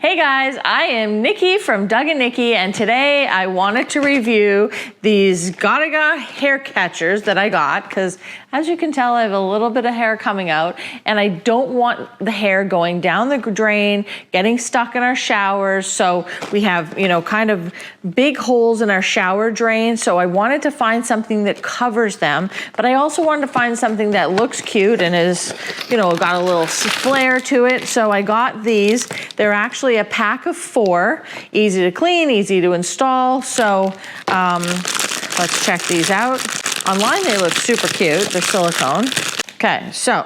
Hey guys, I am Nikki from Doug and Nikki, and today I wanted to review these Gotega hair catchers that I got because as you can tell, I have a little bit of hair coming out and I don't want the hair going down the drain, getting stuck in our showers. So we have, kind of big holes in our shower drain. So I wanted to find something that covers them, but I also wanted to find something that looks cute and is, got a little flair to it. So I got these. They're actually a pack of 4, easy to clean, easy to install. So let's check these out. Online they look super cute, they're silicone. Okay, so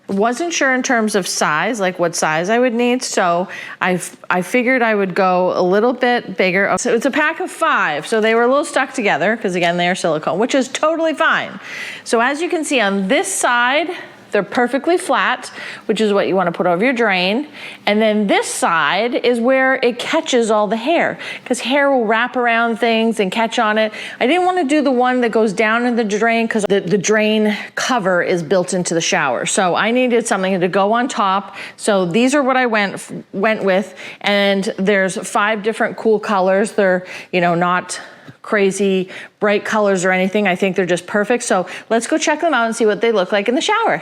wasn't sure in terms of size, like what size I would need, so I figured I would go a little bit bigger. So it's a pack of 5, so they were a little stuck together because again they are silicone, which is totally fine. So as you can see on this side, they're perfectly flat, which is what you want to put over your drain. And then this side is where it catches all the hair, because hair will wrap around things and catch on it. I didn't want to do the one that goes down in the drain because the drain cover is built into the shower. So I needed something to go on top. So these are what I went with. And there's 5 different cool colors. They're, not crazy bright colors or anything. I think they're just perfect. So let's go check them out and see what they look like in the shower.